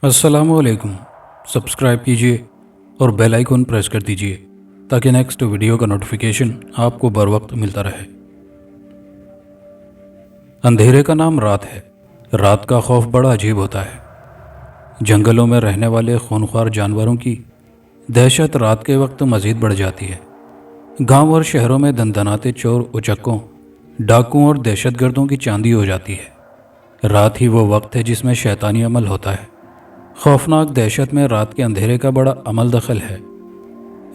अस्सलाम वालेकुम। सब्सक्राइब कीजिए और बेल आइकन प्रेस कर दीजिए ताकि नेक्स्ट वीडियो का नोटिफिकेशन आपको बर वक्त मिलता रहे। अंधेरे का नाम रात है। रात का खौफ बड़ा अजीब होता है। जंगलों में रहने वाले खूनख्वार जानवरों की दहशत रात के वक्त मज़ीद बढ़ जाती है। गांव और शहरों में दनदनाते चोर उचक्कों, डाकुओं और दहशतगर्दों की चांदी हो जाती है। रात ही वो वक्त है जिसमें शैतानी अमल होता है। खौफनाक दहशत में रात के अंधेरे का बड़ा अमल दखल है।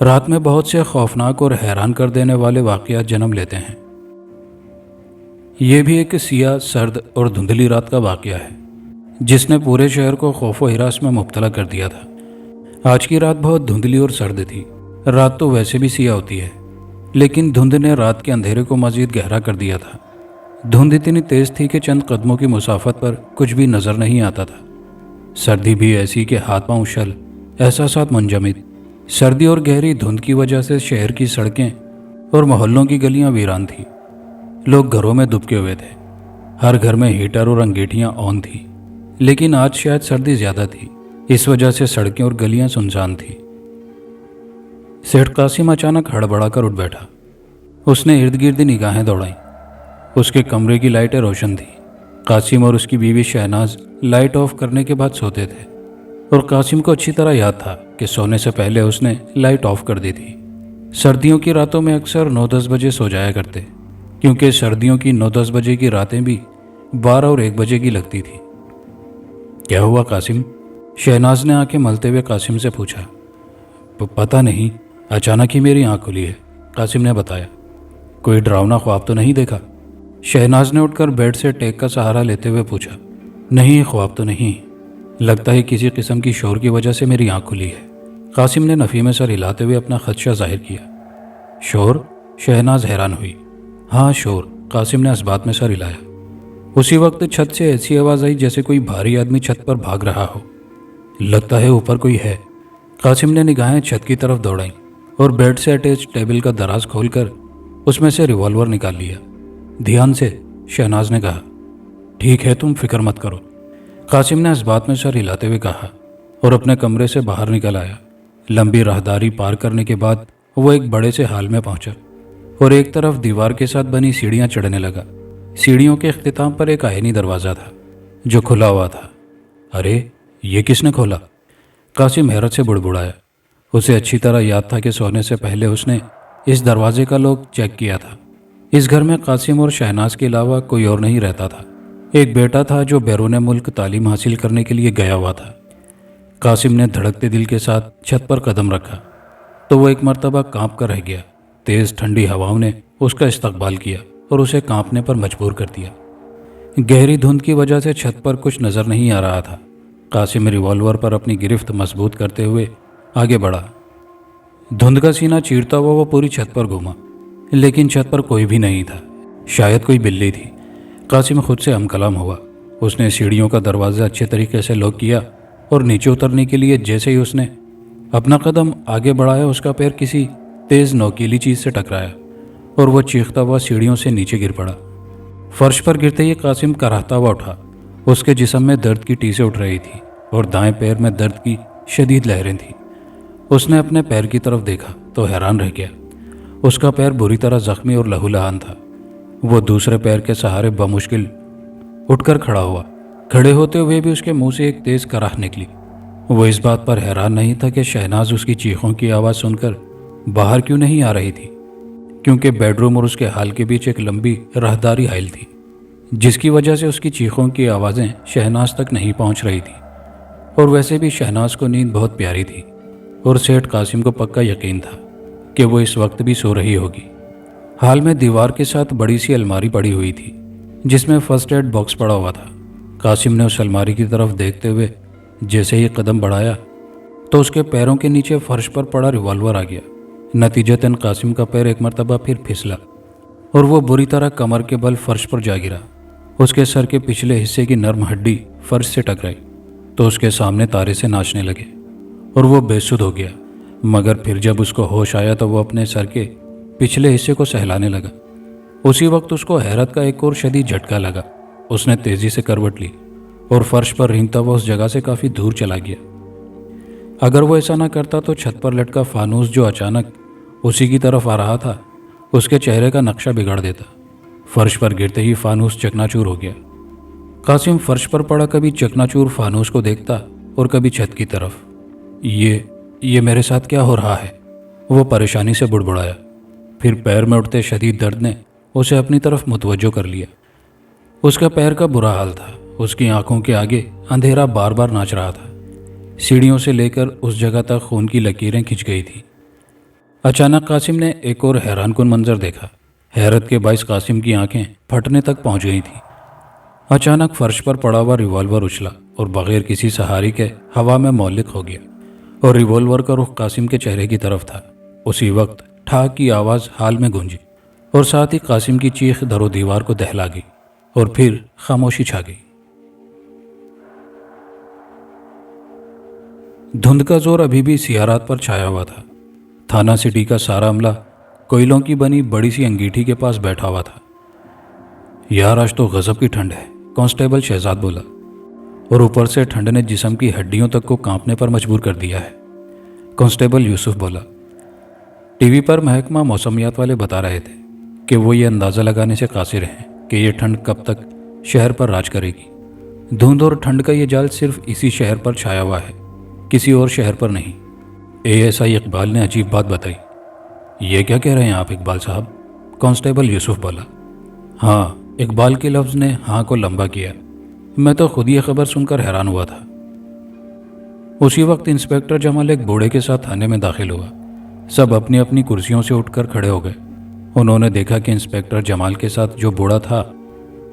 रात में बहुत से खौफनाक और हैरान कर देने वाले वाक़यात जन्म लेते हैं। ये भी एक सियाह, सर्द और धुंधली रात का वाक़या है जिसने पूरे शहर को खौफ व हिरास में मुब्तला कर दिया था। आज की रात बहुत धुंधली और सर्द थी। रात तो वैसे भी सियाह होती है, लेकिन धुंध ने रात के अंधेरे को मज़ीद गहरा कर दिया था। धुंध इतनी तेज़ थी कि चंद कदमों की मुसाफत पर कुछ भी नज़र नहीं आता था। सर्दी भी ऐसी कि हाथ पांव उछल, एहसासात मुंजमद। सर्दी और गहरी धुंध की वजह से शहर की सड़कें और मोहल्लों की गलियां वीरान थीं। लोग घरों में दुबके हुए थे। हर घर में हीटर और अंगीठियां ऑन थी, लेकिन आज शायद सर्दी ज़्यादा थी, इस वजह से सड़कें और गलियां सुनसान थीं। सेठ कासिम अचानक हड़बड़ा कर उठ बैठा। उसने इर्द गिर्द निगाहें दौड़ाईं। उसके कमरे की लाइटें रोशन थीं। कासिम और उसकी बीवी शहनाज लाइट ऑफ करने के बाद सोते थे, और कासिम को अच्छी तरह याद था कि सोने से पहले उसने लाइट ऑफ कर दी थी। सर्दियों की रातों में अक्सर 9-10 बजे सो जाया करते, क्योंकि सर्दियों की 9-10 बजे की रातें भी 12 और 1 बजे की लगती थी। क्या हुआ कासिम? शहनाज ने आंखें मलते हुए कासिम से पूछा। पता नहीं, अचानक ही मेरी आंख खुली है, कासिम ने बताया। कोई डरावना ख्वाब तो नहीं देखा? शहनाज ने उठकर बेड से टेक का सहारा लेते हुए पूछा। नहीं, ख्वाब तो नहीं, लगता है किसी किस्म की शोर की वजह से मेरी आंख खुली है, कासिम ने नफ़ी में सर हिलाते हुए अपना खदशा जाहिर किया। शोर? शहनाज हैरान हुई। हाँ, शोर, कासिम ने इस बात में सर हिलाया। उसी वक्त छत से ऐसी आवाज़ आई जैसे कोई भारी आदमी छत पर भाग रहा हो। लगता है ऊपर कोई है। कासिम ने निगाहें छत की तरफ दौड़ाईं और बेड से अटैच टेबल का दराज खोलकर उसमें से रिवॉल्वर निकाल लिया। ध्यान से, शहनाज ने कहा। ठीक है, तुम फिक्र मत करो, कासिम ने इस बात में सर हिलाते हुए कहा, और अपने कमरे से बाहर निकल आया। लंबी राहदारी पार करने के बाद वो एक बड़े से हाल में पहुंचा और एक तरफ दीवार के साथ बनी सीढ़ियां चढ़ने लगा। सीढ़ियों के इख्तिताम पर एक आयनी दरवाज़ा था जो खुला हुआ था। अरे, ये किसने खोला? कासिम हैरत से बुड़बुड़ाया। उसे अच्छी तरह याद था कि सोने से पहले उसने इस दरवाजे का लॉक चेक किया था। इस घर में कासिम और शहनाज के अलावा कोई और नहीं रहता था। एक बेटा था जो बैरून मुल्क तालीम हासिल करने के लिए गया हुआ था। कासिम ने धड़कते दिल के साथ छत पर कदम रखा तो वो एक मर्तबा कांप कर रह गया। तेज़ ठंडी हवाओं ने उसका इस्तकबाल किया और उसे कांपने पर मजबूर कर दिया। गहरी धुंध की वजह से छत पर कुछ नज़र नहीं आ रहा था। कासिम रिवॉल्वर पर अपनी गिरफ्त मजबूत करते हुए आगे बढ़ा। धुंध का सीना चीरता हुआ वो पूरी छत पर घूमा, लेकिन छत पर कोई भी नहीं था। शायद कोई बिल्ली थी। कासिम खुद से हमकलाम हुआ। उसने सीढ़ियों का दरवाज़ा अच्छे तरीके से लॉक किया और नीचे उतरने के लिए जैसे ही उसने अपना कदम आगे बढ़ाया, उसका पैर किसी तेज़ नोकीली चीज़ से टकराया और वह चीखता हुआ सीढ़ियों से नीचे गिर पड़ा। फर्श पर गिरते ही कासिम कराहता हुआ उठा। उसके जिस्म में दर्द की टीसें उठ रही थी और दाएं पैर में दर्द की शदीद लहरें थीं। उसने अपने पैर की तरफ देखा तो हैरान रह गया। उसका पैर बुरी तरह जख्मी और लहूलुहान था। वो दूसरे पैर के सहारे बमुश्किल उठकर खड़ा हुआ। खड़े होते हुए भी उसके मुंह से एक तेज़ कराह निकली। वो इस बात पर हैरान नहीं था कि शहनाज उसकी चीखों की आवाज़ सुनकर बाहर क्यों नहीं आ रही थी, क्योंकि बेडरूम और उसके हाल के बीच एक लंबी राहदारी हाइल थी, जिसकी वजह से उसकी चीखों की आवाज़ें शहनाज तक नहीं पहुंच रही थी। और वैसे भी शहनाज को नींद बहुत प्यारी थी और सेठ कासिम को पक्का यकीन था कि वो इस वक्त भी सो रही होगी। हाल में दीवार के साथ बड़ी सी अलमारी पड़ी हुई थी जिसमें फर्स्ट एड बॉक्स पड़ा हुआ था। कासिम ने उस अलमारी की तरफ देखते हुए जैसे ही कदम बढ़ाया तो उसके पैरों के नीचे फर्श पर पड़ा रिवॉल्वर आ गया। नतीजतन कासिम का पैर एक मर्तबा फिर फिसला और वो बुरी तरह कमर के बल फर्श पर जा गिरा। उसके सर के पिछले हिस्से की नर्म हड्डी फर्श से टकराई तो उसके सामने तारे से नाचने लगे और वो बेसुध हो गया। मगर फिर जब उसको होश आया तो वो अपने सर के पिछले हिस्से को सहलाने लगा। उसी वक्त उसको हैरत का एक और शदीद झटका लगा। उसने तेज़ी से करवट ली और फर्श पर रेंगता हुआ उस जगह से काफ़ी दूर चला गया। अगर वो ऐसा ना करता तो छत पर लटका फानूस जो अचानक उसी की तरफ आ रहा था, उसके चेहरे का नक्शा बिगाड़ देता। फर्श पर गिरते ही फानूस चकनाचूर हो गया। कासिम फर्श पर पड़ा कभी चकनाचूर फानूस को देखता और कभी छत की तरफ। ये मेरे साथ क्या हो रहा है? वो परेशानी से बुड़बुड़ाया। फिर पैर में उठते शदीद दर्द ने उसे अपनी तरफ मुतवज्जो कर लिया। उसका पैर का बुरा हाल था। उसकी आंखों के आगे अंधेरा बार बार नाच रहा था। सीढ़ियों से लेकर उस जगह तक खून की लकीरें खिंच गई थी। अचानक कासिम ने एक और हैरानकुन मंजर देखा। हैरत के बाइस कासिम की आंखें फटने तक पहुंच गई थी। अचानक फर्श पर पड़ा हुआ रिवॉल्वर उछला और बगैर किसी सहारे के हवा में मौलिक हो गया और रिवॉल्वर का रुख कासिम के चेहरे की तरफ था। उसी वक्त ठाक की आवाज़ हाल में गूंजी और साथ ही कासिम की चीख दरो दीवार को दहला गई और फिर खामोशी छा गई। धुंध का जोर अभी भी सियारात पर छाया हुआ था। थाना सिटी का सारा अमला कोयलों की बनी बड़ी सी अंगीठी के पास बैठा हुआ था। यार आज तो गजब की ठंड है, कांस्टेबल शहजाद बोला, और ऊपर से ठंड ने जिस्म की हड्डियों तक को कांपने पर मजबूर कर दिया है। कांस्टेबल यूसुफ बोला। टीवी पर महकमा मौसमियात वाले बता रहे थे कि वो ये अंदाज़ा लगाने से कासिर हैं कि ये ठंड कब तक शहर पर राज करेगी। धुंध और ठंड का ये जाल सिर्फ इसी शहर पर छाया हुआ है, किसी और शहर पर नहीं। एएसआई इकबाल ने अजीब बात बताई। ये क्या कह रहे हैं आप इकबाल साहब? कांस्टेबल यूसुफ बोला। हाँ, इकबाल के लफ्ज़ ने हाँ को लंबा किया। मैं तो खुद ये खबर सुनकर हैरान हुआ था। उसी वक्त इंस्पेक्टर जमाल एक बूढ़े के साथ थाने में दाखिल हुआ। सब अपनी अपनी कुर्सियों से उठकर खड़े हो गए। उन्होंने देखा कि इंस्पेक्टर जमाल के साथ जो बूढ़ा था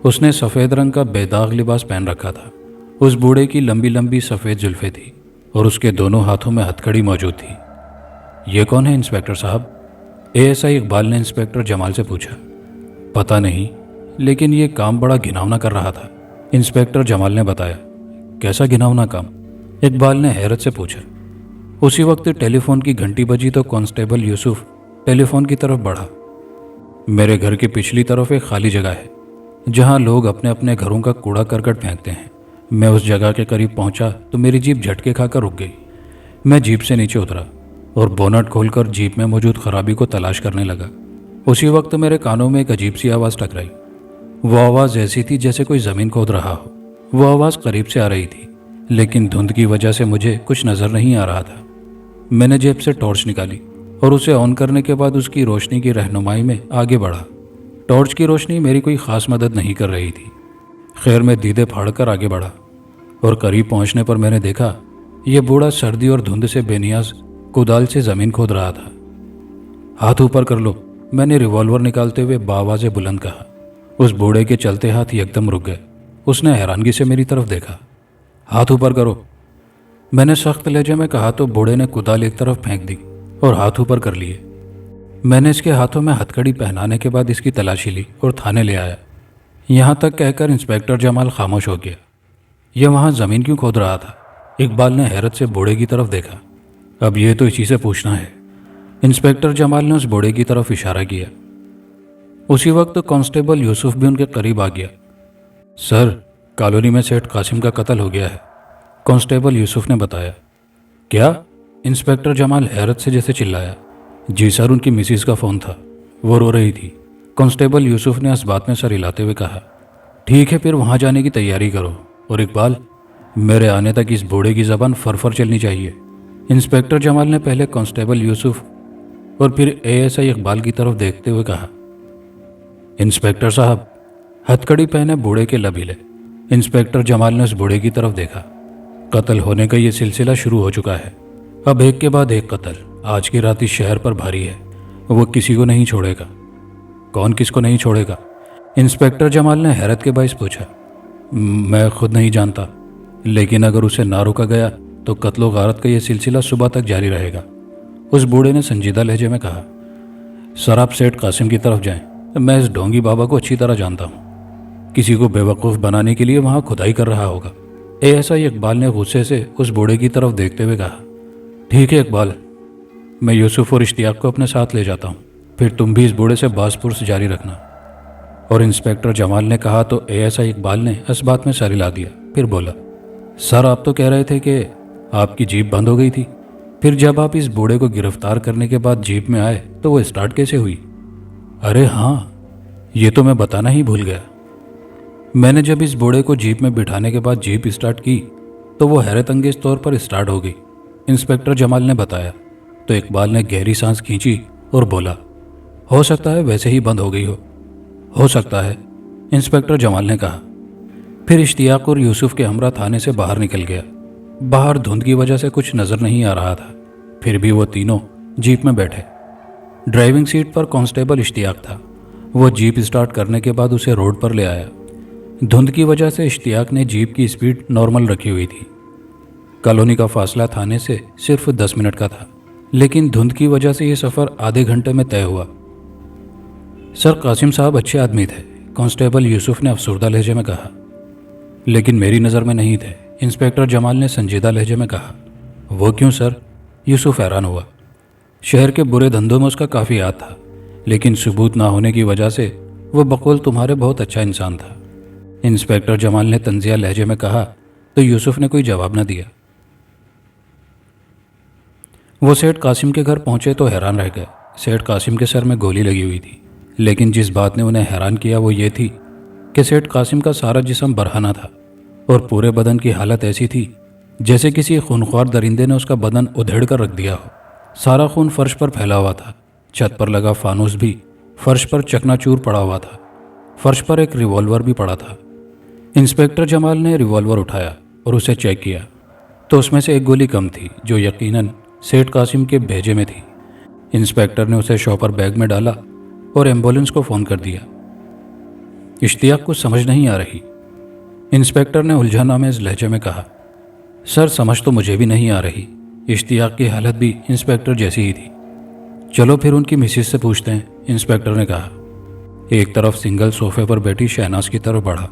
उसने सफ़ेद रंग का बेदाग लिबास पहन रखा था। उस बूढ़े की लंबी लंबी सफ़ेद जुल्फ़ें थी और उसके दोनों हाथों में हथकड़ी मौजूद थी। ये कौन है इंस्पेक्टर साहब? एएसआई इकबाल ने इंस्पेक्टर जमाल से पूछा। पता नहीं, लेकिन ये काम बड़ा घिनौना कर रहा था, इंस्पेक्टर जमाल ने बताया। कैसा घिनौना काम? इकबाल ने हैरत से पूछा। उसी वक्त टेलीफोन की घंटी बजी तो कांस्टेबल यूसुफ टेलीफोन की तरफ बढ़ा। मेरे घर के पिछली तरफ एक खाली जगह है जहां लोग अपने अपने घरों का कूड़ा करकट फेंकते हैं। मैं उस जगह के करीब पहुंचा तो मेरी जीप झटके खाकर रुक गई। मैं जीप से नीचे उतरा और बोनट खोलकर जीप में मौजूद खराबी को तलाश करने लगा। उसी वक्त मेरे कानों में एक अजीब सी आवाज़ टकराई। वो आवाज़ ऐसी थी जैसे कोई ज़मीन खोद रहा हो। वो आवाज़ करीब से आ रही थी, लेकिन धुंध की वजह से मुझे कुछ नज़र नहीं आ रहा था। मैंने जेब से टॉर्च निकाली और उसे ऑन करने के बाद उसकी रोशनी की रहनुमाई में आगे बढ़ा। टॉर्च की रोशनी मेरी कोई ख़ास मदद नहीं कर रही थी। खैर मैं दीदे फाड़कर आगे बढ़ा और करीब पहुंचने पर मैंने देखा यह बूढ़ा सर्दी और धुंध से बेनियाज कुदाल से ज़मीन खोद रहा था। हाथ ऊपर कर लो, मैंने रिवॉल्वर निकालते हुए बावाज़े बुलंद कहा। उस बूढ़े के चलते हाथ एकदम रुक गए। उसने हैरानगी से मेरी तरफ देखा। हाथ ऊपर करो, मैंने सख्त लहजे में कहा तो बूढ़े ने कुदाल एक तरफ फेंक दी और हाथ ऊपर कर लिए। मैंने इसके हाथों में हथकड़ी पहनाने के बाद इसकी तलाशी ली और थाने ले आया। यहाँ तक कहकर इंस्पेक्टर जमाल खामोश हो गया। यह वहाँ ज़मीन क्यों खोद रहा था? इकबाल ने हैरत से बूढ़े की तरफ देखा। अब ये तो इसी से पूछना है। इंस्पेक्टर जमाल ने उस बूढ़े की तरफ इशारा किया। उसी वक्त कांस्टेबल यूसुफ भी उनके करीब आ गया। सर, कॉलोनी में सेठ कासिम का कत्ल हो गया है, कांस्टेबल यूसुफ ने बताया। क्या? इंस्पेक्टर जमाल हैरत से जैसे चिल्लाया। जी सर, उनकी मिसिस का फ़ोन था, वो रो रही थी। कांस्टेबल यूसुफ ने इस बात में सर हिलाते हुए कहा। ठीक है, फिर वहाँ जाने की तैयारी करो। और इकबाल, मेरे आने तक इस बूढ़े की ज़बान फरफर चलनी चाहिए। इंस्पेक्टर जमाल ने पहले कांस्टेबल यूसुफ और फिर एएसआई इकबाल की तरफ देखते हुए कहा। इंस्पेक्टर साहब, हथकड़ी पहने बूढ़े के लब हिले। इंस्पेक्टर जमाल ने उस बूढ़े की तरफ देखा। कत्ल होने का ये सिलसिला शुरू हो चुका है। अब एक के बाद एक कत्ल आज की रात इस शहर पर भारी है। वो किसी को नहीं छोड़ेगा। कौन किसको नहीं छोड़ेगा? इंस्पेक्टर जमाल ने हैरत के बाइस पूछा। मैं खुद नहीं जानता, लेकिन अगर उसे ना रोका गया तो कत्लो गारत का यह सिलसिला सुबह तक जारी रहेगा। उस बूढ़े ने संजीदा लहजे में कहा। सर, आप सेठ कासिम की तरफ जाएं। मैं इस ढोंगी बाबा को अच्छी तरह जानता हूँ। किसी को बेवकूफ़ बनाने के लिए वहाँ खुदाई कर रहा होगा। एएसआई इकबाल ने गुस्से से उस बूढ़े की तरफ देखते हुए कहा। ठीक है इकबाल, मैं यूसुफ और इश्तियाक को अपने साथ ले जाता हूँ, फिर तुम भी इस बूढ़े से बासपुरस जारी रखना। और इंस्पेक्टर जमाल ने कहा तो एएसआई इकबाल ने इस बात में सर हिला दिया। फिर बोला, सर आप तो कह रहे थे कि आपकी जीप बंद हो गई थी, फिर जब आप इस बूढ़े को गिरफ्तार करने के बाद जीप में आए तो वो स्टार्ट कैसे हुई? अरे हाँ, ये तो मैं बताना ही भूल गया। मैंने जब इस बूढ़े को जीप में बिठाने के बाद जीप स्टार्ट की तो वो हैरत अंगेज तौर पर स्टार्ट हो गई, इंस्पेक्टर जमाल ने बताया। तो इकबाल ने गहरी सांस खींची और बोला, हो सकता है वैसे ही बंद हो गई हो सकता है, इंस्पेक्टर जमाल ने कहा। फिर इश्तियाक और यूसुफ के हमरा थाने से बाहर निकल गया। बाहर धुंध की वजह से कुछ नज़र नहीं आ रहा था, फिर भी वो तीनों जीप में बैठे। ड्राइविंग सीट पर कांस्टेबल इश्तियाक था। वो जीप स्टार्ट करने के बाद उसे रोड पर ले आया। धुंध की वजह से इश्तियाक ने जीप की स्पीड नॉर्मल रखी हुई थी। कॉलोनी का फासला थाने से सिर्फ 10 मिनट का था, लेकिन धुंध की वजह से ये सफ़र आधे घंटे में तय हुआ। सर कासिम साहब अच्छे आदमी थे, कांस्टेबल यूसुफ ने अफसरदा लहजे में कहा। लेकिन मेरी नज़र में नहीं थे, इंस्पेक्टर जमाल ने संजीदा लहजे में कहा। वो क्यों सर? यूसुफ हैरान हुआ। शहर के बुरे धंधों में उसका काफ़ी याद था, लेकिन सबूत ना होने की वजह से वो बकौल तुम्हारे बहुत अच्छा इंसान था, इंस्पेक्टर जमाल ने तंजिया लहजे में कहा। तो यूसुफ ने कोई जवाब न दिया। वो सेठ कासिम के घर पहुंचे तो हैरान रह गए। सेठ कासिम के सर में गोली लगी हुई थी, लेकिन जिस बात ने उन्हें हैरान किया वो ये थी कि सेठ कासिम का सारा जिस्म बरहना था और पूरे बदन की हालत ऐसी थी जैसे किसी खूनख्वार दरिंदे ने उसका बदन उधेड़ कर रख दिया हो। सारा खून फर्श पर फैला हुआ था। छत पर लगा फानूस भी फर्श पर चकनाचूर पड़ा हुआ था। फर्श पर एक रिवॉल्वर भी पड़ा था। इंस्पेक्टर जमाल ने रिवॉल्वर उठाया और उसे चेक किया तो उसमें से एक गोली कम थी, जो यकीनन सेठ कासिम के भेजे में थी। इंस्पेक्टर ने उसे शॉपर बैग में डाला और एम्बुलेंस को फ़ोन कर दिया। इश्तियाक को समझ नहीं आ रही, इंस्पेक्टर ने उलझनामेज लहजे में कहा। सर समझ तो मुझे भी नहीं आ रही। इश्तियाक की हालत भी इंस्पेक्टर जैसी ही थी। चलो फिर उनकी मिसेज से पूछते हैं, इंस्पेक्टर ने कहा। एक तरफ सिंगल सोफे पर बैठी शहनाज की तरफ बढ़ा।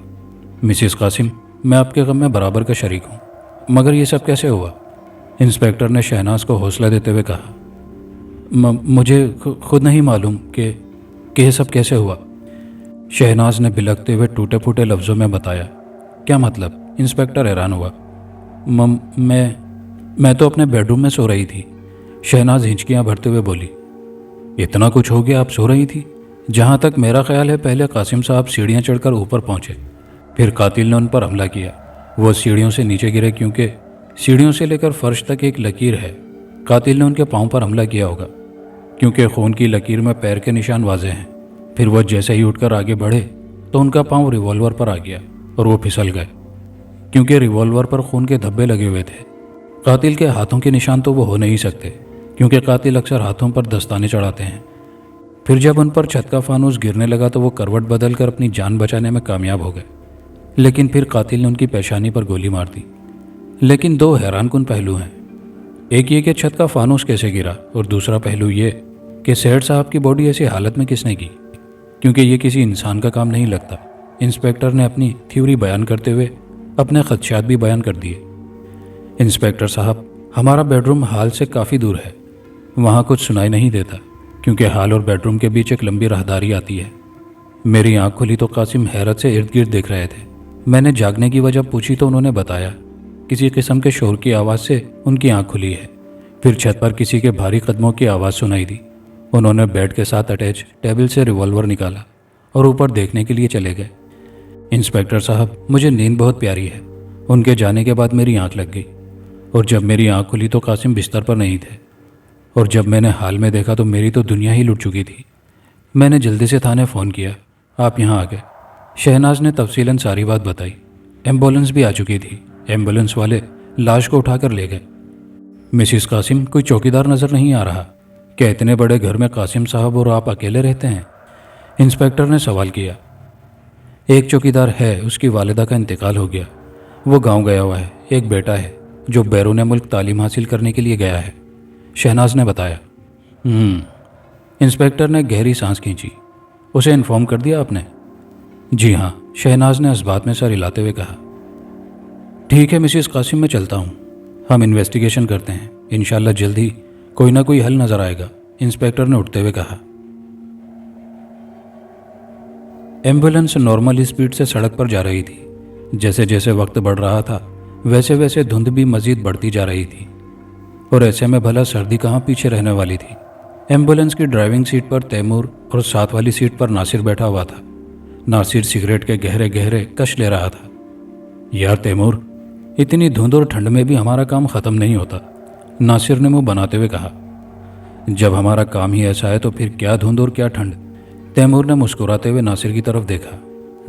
मिसेस कासिम, मैं आपके गम में बराबर का शरीक हूँ, मगर ये सब कैसे हुआ? इंस्पेक्टर ने शहनाज को हौसला देते हुए कहा। मुझे खुद नहीं मालूम कि यह सब कैसे हुआ, शहनाज ने बिलखते हुए टूटे फूटे लफ्ज़ों में बताया। क्या मतलब? इंस्पेक्टर हैरान हुआ। मैं तो अपने बेडरूम में सो रही थी, शहनाज हिंचकियाँ भरते हुए बोली। इतना कुछ हो गया, आप सो रही थी? जहाँ तक मेरा ख्याल है पहले कासिम साहब सीढ़ियाँ चढ़कर ऊपर पहुँचे, फिर कातिल ने उन पर हमला किया। वो सीढ़ियों से नीचे गिरे क्योंकि सीढ़ियों से लेकर फर्श तक एक लकीर है। कातिल ने उनके पाँव पर हमला किया होगा क्योंकि खून की लकीर में पैर के निशान वाज़ेह हैं। फिर वो जैसे ही उठकर आगे बढ़े तो उनका पाँव रिवॉल्वर पर आ गया और वो फिसल गए क्योंकि रिवॉल्वर पर खून के धब्बे लगे हुए थे। कातिल के हाथों के निशान तो वो हो नहीं सकते क्योंकि कातिल अक्सर हाथों पर दस्ताने चढ़ाते हैं। फिर जब उन पर छत का फानूस गिरने लगा तो वो करवट बदल कर अपनी जान बचाने में कामयाब हो गए, लेकिन फिर कातिल ने उनकी पेशानी पर गोली मार दी। लेकिन दो हैरानकुन पहलू हैं। एक ये कि छत का फानूस कैसे गिरा, और दूसरा पहलू ये कि सेठ साहब की बॉडी ऐसी हालत में किसने की, क्योंकि ये किसी इंसान का काम नहीं लगता। इंस्पेक्टर ने अपनी थ्योरी बयान करते हुए अपने खदशात भी बयान कर दिए। इंस्पेक्टर साहब, हमारा बेडरूम हाल से काफ़ी दूर है, वहाँ कुछ सुनाई नहीं देता क्योंकि हाल और बेडरूम के बीच एक लंबी राहदारी आती है। मेरी आँख खुली तो कासिम हैरत से इर्द गिर्द देख रहे थे। मैंने जागने की वजह पूछी तो उन्होंने बताया किसी किस्म के शोर की आवाज़ से उनकी आँख खुली है। फिर छत पर किसी के भारी कदमों की आवाज़ सुनाई दी। उन्होंने बेड के साथ अटैच टेबल से रिवॉल्वर निकाला और ऊपर देखने के लिए चले गए। इंस्पेक्टर साहब, मुझे नींद बहुत प्यारी है। उनके जाने के बाद मेरी आँख लग गई और जब मेरी आँख खुली तो कासिम बिस्तर पर नहीं थे, और जब मैंने हाल में देखा तो मेरी तो दुनिया ही लुट चुकी थी। मैंने जल्दी से थाने फ़ोन किया, आप यहाँ आ गए। शहनाज ने तफसीलन सारी बात बताई। एम्बुलेंस भी आ चुकी थी। एम्बुलेंस वाले लाश को उठाकर ले गए। मिसिस कासिम, कोई चौकीदार नज़र नहीं आ रहा? क्या इतने बड़े घर में कासिम साहब और आप अकेले रहते हैं? इंस्पेक्टर ने सवाल किया। एक चौकीदार है, उसकी वालिदा का इंतकाल हो गया, वो गांव गया हुआ है। एक बेटा है जो बैरून मुल्क तालीम हासिल करने के लिए गया है, शहनाज ने बताया। इंस्पेक्टर ने गहरी सांस खींची। उसे इन्फॉर्म कर दिया आपने? जी हाँ, शहनाज ने इस बात में सर हिलाते हुए कहा। ठीक है मिसिस कासिम, मैं चलता हूँ, हम इन्वेस्टिगेशन करते हैं, इंशाल्लाह जल्द ही कोई ना कोई हल नजर आएगा, इंस्पेक्टर ने उठते हुए कहा। एम्बुलेंस नॉर्मल स्पीड से सड़क पर जा रही थी। जैसे जैसे वक्त बढ़ रहा था वैसे वैसे धुंध भी मजीद बढ़ती जा रही थी, और ऐसे में भला सर्दी कहाँ पीछे रहने वाली थी। एम्बुलेंस की ड्राइविंग सीट पर तैमूर और साथ वाली सीट पर नासिर बैठा हुआ था। नासिर सिगरेट के गहरे गहरे कश ले रहा था। यार तैमूर, इतनी धुंध और ठंड में भी हमारा काम ख़त्म नहीं होता, नासिर ने मुंह बनाते हुए कहा। जब हमारा काम ही ऐसा है तो फिर क्या धुंध और क्या ठंड, तैमूर ने मुस्कुराते हुए नासिर की तरफ देखा।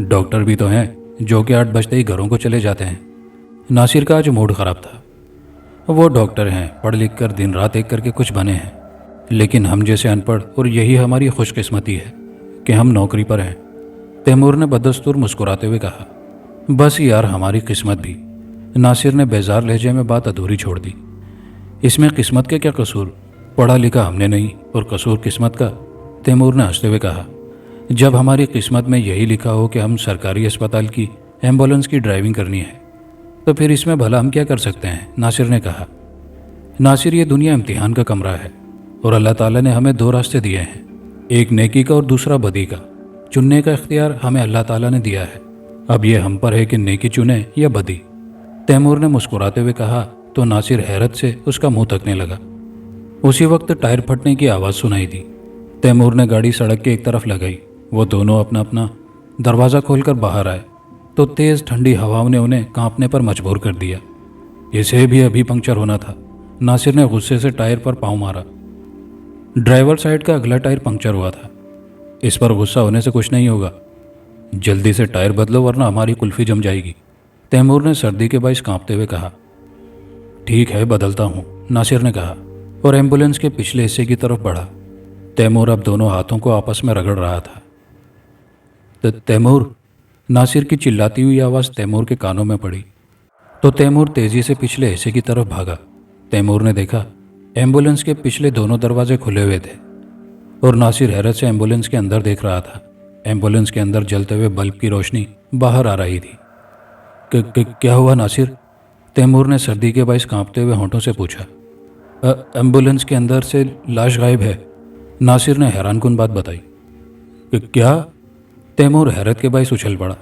डॉक्टर भी तो हैं जो कि 8 बजते ही घरों को चले जाते हैं। नासिर का आज मूड ख़राब था। वो डॉक्टर हैं, पढ़ लिख कर दिन रात एक करके कुछ बने हैं, लेकिन हम जैसे अनपढ़, और यही हमारी खुशकिस्मती है कि हम नौकरी पर हैं, तैमूर ने बदस्तूर मुस्कुराते हुए कहा। बस यार हमारी किस्मत भी, नासिर ने बेजार लहजे में बात अधूरी छोड़ दी। इसमें किस्मत के क्या कसूर, पढ़ा लिखा हमने नहीं और कसूर किस्मत का, तैमूर ने हंसते हुए कहा। जब हमारी किस्मत में यही लिखा हो कि हम सरकारी अस्पताल की एम्बुलेंस की ड्राइविंग करनी है तो फिर इसमें भला हम क्या कर सकते हैं, नासिर ने कहा। नासिर, ये दुनिया इम्तिहान का कमरा है और अल्लाह ताला ने हमें 2 रास्ते दिए हैं, एक नेकी का और दूसरा बदी का। चुनने का इख्तियार हमें अल्लाह ताला ने दिया है, अब ये हम पर है कि नेकी चुने या बदी, तैमूर ने मुस्कुराते हुए कहा तो नासिर हैरत से उसका मुंह तकने लगा। उसी वक्त टायर फटने की आवाज़ सुनाई दी। तैमूर ने गाड़ी सड़क के एक तरफ लगाई। वो दोनों अपना अपना दरवाज़ा खोलकर बाहर आए तो तेज़ ठंडी हवाओं ने उन्हें कांपने पर मजबूर कर दिया। इसे भी अभी पंक्चर होना था, नासिर ने गुस्से से टायर पर पाँव मारा। ड्राइवर साइड का अगला टायर पंक्चर हुआ था। इस पर गुस्सा होने से कुछ नहीं होगा, जल्दी से टायर बदलो वरना हमारी कुल्फ़ी जम जाएगी, तैमूर ने सर्दी के बाइस कांपते हुए कहा। ठीक है बदलता हूँ, नासिर ने कहा और एम्बुलेंस के पिछले हिस्से की तरफ बढ़ा। तैमूर अब दोनों हाथों को आपस में रगड़ रहा था। तैमूर, नासिर की चिल्लाती हुई आवाज़ तैमूर के कानों में पड़ी तो तैमूर तेज़ी से पिछले हिस्से की तरफ भागा। तैमूर ने देखा एम्बुलेंस के पिछले दोनों दरवाजे खुले हुए थे और नासिर हैरत से एम्बुलेंस के अंदर देख रहा था। एम्बुलेंस के अंदर जलते हुए बल्ब की रोशनी बाहर आ रही थी। क्या हुआ नासिर, तैमूर ने सर्दी के बाइस कांपते हुए होंठों से पूछा। एम्बुलेंस के अंदर से लाश गायब है, नासिर ने हैरानकुन बात बताई। क्या, तैमूर हैरत के बाइस उछल पड़ा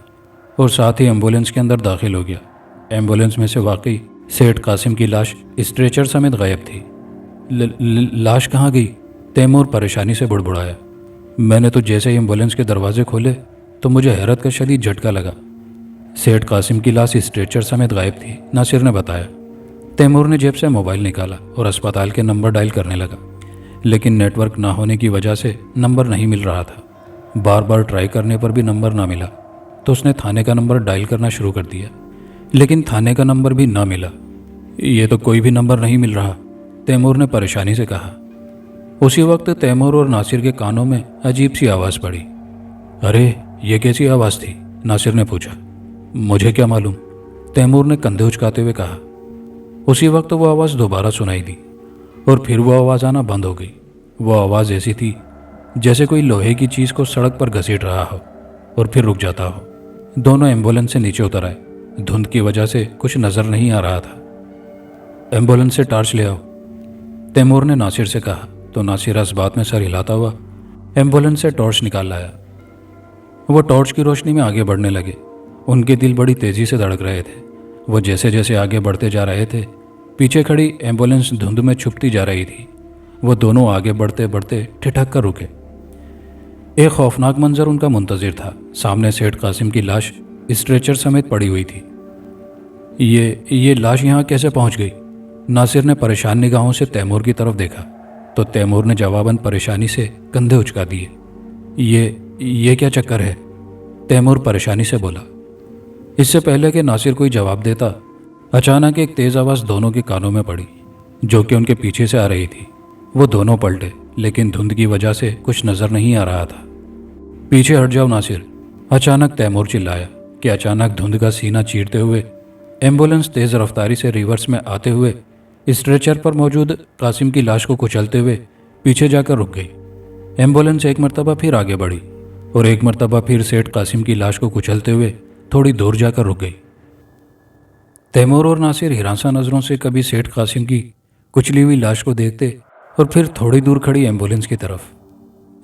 और साथ ही एम्बुलेंस के अंदर दाखिल हो गया। एम्बुलेंस में से वाकई सेठ कासिम की लाश स्ट्रेचर समेत गायब थी। लाश कहाँ गई, तैमूर परेशानी से बुड़बुड़ाया। मैंने तो जैसे ही एम्बुलेंस के दरवाजे खोले तो मुझे हैरत का शदीद झटका लगा। सेठ कासिम की लाश स्ट्रेचर समेत गायब थी, नासिर ने बताया। तैमूर ने जेब से मोबाइल निकाला और अस्पताल के नंबर डायल करने लगा, लेकिन नेटवर्क ना होने की वजह से नंबर नहीं मिल रहा था। बार बार ट्राई करने पर भी नंबर ना मिला तो उसने थाने का नंबर डायल करना शुरू कर दिया, लेकिन थाने का नंबर भी ना मिला। ये तो कोई भी नंबर नहीं मिल रहा, तैमूर ने परेशानी से कहा। उसी वक्त तैमूर और नासिर के कानों में अजीब सी आवाज़ पड़ी। अरे ये कैसी आवाज़ थी, नासिर ने पूछा। मुझे क्या मालूम, तैमूर ने कंधे उचकाते हुए कहा। उसी वक्त वो आवाज़ दोबारा सुनाई दी और फिर वो आवाज़ आना बंद हो गई। वो आवाज़ ऐसी थी जैसे कोई लोहे की चीज़ को सड़क पर घसीट रहा हो और फिर रुक जाता हो। दोनों एम्बुलेंस से नीचे उतर आए। धुंध की वजह से कुछ नज़र नहीं आ रहा था। एम्बुलेंस से टॉर्च ले आओ, तैमूर ने नासिर से कहा तो नासिर इस बात में सर हिलाता हुआ एम्बुलेंस से टॉर्च निकाल लाया। वो टॉर्च की रोशनी में आगे बढ़ने लगे। उनके दिल बड़ी तेज़ी से धड़क रहे थे। वो जैसे जैसे आगे बढ़ते जा रहे थे, पीछे खड़ी एम्बुलेंस धुंध में छुपती जा रही थी। वो दोनों आगे बढ़ते बढ़ते ठिठक कर रुके। एक खौफनाक मंजर उनका मुंतजिर था। सामने सेठ कासिम की लाश स्ट्रेचर समेत पड़ी हुई थी। ये लाश यहाँ कैसे पहुँच गई, नासिर ने परेशान निगाहों से तैमूर की तरफ देखा तो तैमूर ने जवाबन परेशानी से कंधे उचका दिए। ये क्या चक्कर है, तैमूर परेशानी से बोला। इससे पहले कि नासिर कोई जवाब देता, अचानक एक तेज़ आवाज़ दोनों के कानों में पड़ी जो कि उनके पीछे से आ रही थी। वो दोनों पलटे, लेकिन धुंध की वजह से कुछ नज़र नहीं आ रहा था। पीछे हट जाओ नासिर, अचानक तैमूर चिल्लाया कि अचानक धुंध का सीना चीरते हुए एम्बुलेंस तेज़ रफ्तारी से रिवर्स में आते हुए स्ट्रेचर पर मौजूद कासिम की लाश को कुचलते हुए पीछे जाकर रुक गई। एम्बुलेंस एक मरतबा फिर आगे बढ़ी और एक मरतबा फिर सेठ कासिम की लाश को कुचलते हुए थोड़ी दूर जाकर रुक गई। तैमूर और नासिर हिरासा नज़रों से कभी सेठ कासिम की कुचली हुई लाश को देखते और फिर थोड़ी दूर खड़ी एम्बुलेंस की तरफ।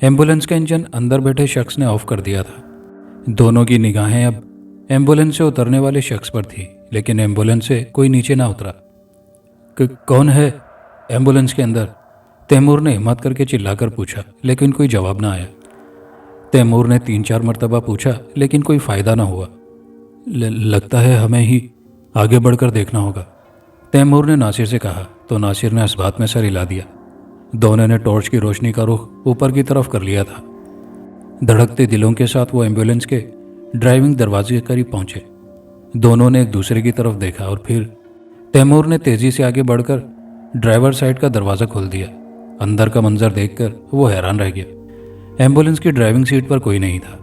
एम्बुलेंस का इंजन अंदर बैठे शख्स ने ऑफ कर दिया था। दोनों की निगाहें अब एम्बुलेंस से उतरने वाले शख्स पर थी, लेकिन एम्बुलेंस से कोई नीचे ना उतरा। कौन है एम्बुलेंस के अंदर? तैमूर ने हिम्मत करके चिल्लाकर पूछा, लेकिन कोई जवाब ना आया। तैमूर ने 3-4 मरतबा पूछा, लेकिन कोई फ़ायदा ना हुआ। लगता है हमें ही आगे बढ़कर देखना होगा, तैमूर ने नासिर से कहा, तो नासिर ने इस बात में सर हिला दिया। दोनों ने टॉर्च की रोशनी का रुख ऊपर की तरफ कर लिया था। धड़कते दिलों के साथ वो एम्बुलेंस के ड्राइविंग दरवाजे के करीब पहुंचे। दोनों ने एक दूसरे की तरफ देखा और फिर तैमूर ने तेजी से आगे बढ़कर ड्राइवर साइड का दरवाज़ा खोल दिया। अंदर का मंजर देखकर वो हैरान रह गया। एम्बुलेंस की ड्राइविंग सीट पर कोई नहीं था।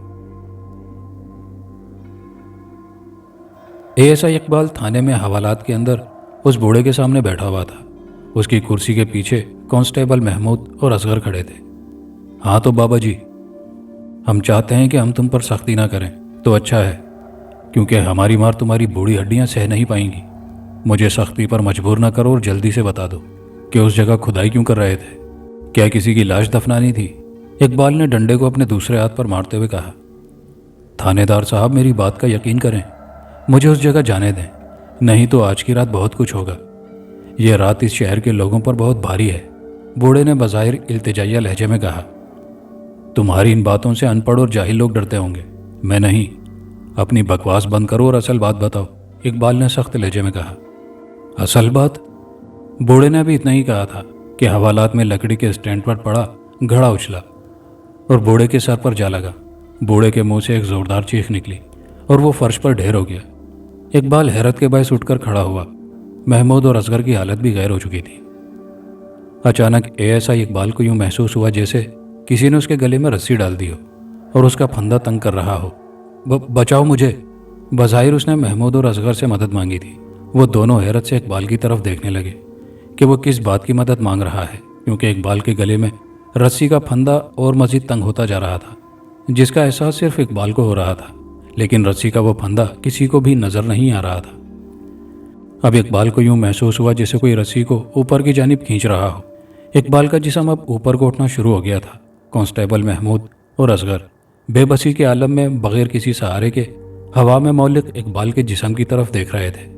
एएसआई इकबाल थाने में हवालात के अंदर उस बूढ़े के सामने बैठा हुआ था। उसकी कुर्सी के पीछे कांस्टेबल महमूद और असगर खड़े थे। हाँ तो बाबा जी, हम चाहते हैं कि हम तुम पर सख्ती ना करें तो अच्छा है, क्योंकि हमारी मार तुम्हारी बूढ़ी हड्डियां सह नहीं पाएंगी। मुझे सख्ती पर मजबूर ना करो और जल्दी से बता दो कि उस जगह खुदाई क्यों कर रहे थे? क्या किसी की लाश दफनानी थी? इकबाल ने डंडे को अपने दूसरे हाथ पर मारते हुए कहा। थानेदार साहब, मेरी बात का यकीन करें, मुझे उस जगह जाने दें, नहीं तो आज की रात बहुत कुछ होगा। यह रात इस शहर के लोगों पर बहुत भारी है, बूढ़े ने बज़ाहिर इल्तिजाइया लहजे में कहा। तुम्हारी इन बातों से अनपढ़ और जाहिल लोग डरते होंगे, मैं नहीं। अपनी बकवास बंद करो और असल बात बताओ, इकबाल ने सख्त लहजे में कहा। असल बात? बूढ़े ने भी इतना ही कहा था कि हवालात में लकड़ी के स्टैंड पर पड़ा घड़ा उछला और बूढ़े के सर पर जा लगा। बूढ़े के मुंह से एक जोरदार चीख निकली और वो फर्श पर ढेर हो गया। इकबाल हैरत के बायस उठकर खड़ा हुआ। महमूद और असगर की हालत भी गैर हो चुकी थी। अचानक एएसआई इकबाल को यूं महसूस हुआ जैसे किसी ने उसके गले में रस्सी डाल दी हो और उसका फंदा तंग कर रहा हो। बचाओ मुझे। बज़ाहिर उसने महमूद और असगर से मदद मांगी थी। वो दोनों हैरत से इकबाल की तरफ देखने लगे कि वो किस बात की मदद मांग रहा है, क्योंकि इकबाल के गले में रस्सी का फंदा और मजीद तंग होता जा रहा था, जिसका एहसास सिर्फ इकबाल को हो रहा था, लेकिन रस्सी का वो फंदा किसी को भी नजर नहीं आ रहा था। अब इकबाल को यूं महसूस हुआ जैसे कोई रस्सी को ऊपर की जानिब खींच रहा हो। इकबाल का जिस्म अब ऊपर को उठना शुरू हो गया था। कांस्टेबल महमूद और असगर बेबसी के आलम में बगैर किसी सहारे के हवा में मौलिक इकबाल के जिस्म की तरफ देख रहे थे।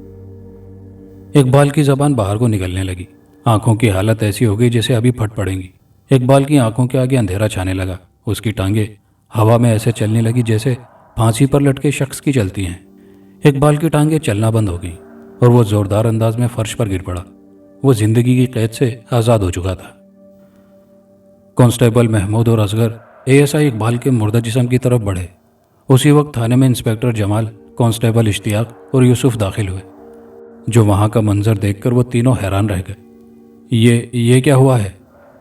इकबाल की जबान बाहर को निकलने लगी। आंखों की हालत ऐसी हो गई जैसे अभी फट पड़ेंगी। इकबाल की आंखों के आगे अंधेरा छाने लगा। उसकी टांगें हवा में ऐसे चलने लगी जैसे फांसी पर लटके शख्स की चलती हैं। इकबाल की टांगें चलना बंद हो गईं और वो जोरदार अंदाज में फर्श पर गिर पड़ा। वो जिंदगी की कैद से आज़ाद हो चुका था। कांस्टेबल महमूद और असगर एएसआई इकबाल के मुर्दा जिस्म की तरफ बढ़े। उसी वक्त थाने में इंस्पेक्टर जमाल, कांस्टेबल इश्तियाक और यूसुफ दाखिल हुए। जो वहाँ का मंजर देखकर वो तीनों हैरान रह गए। ये क्या हुआ है?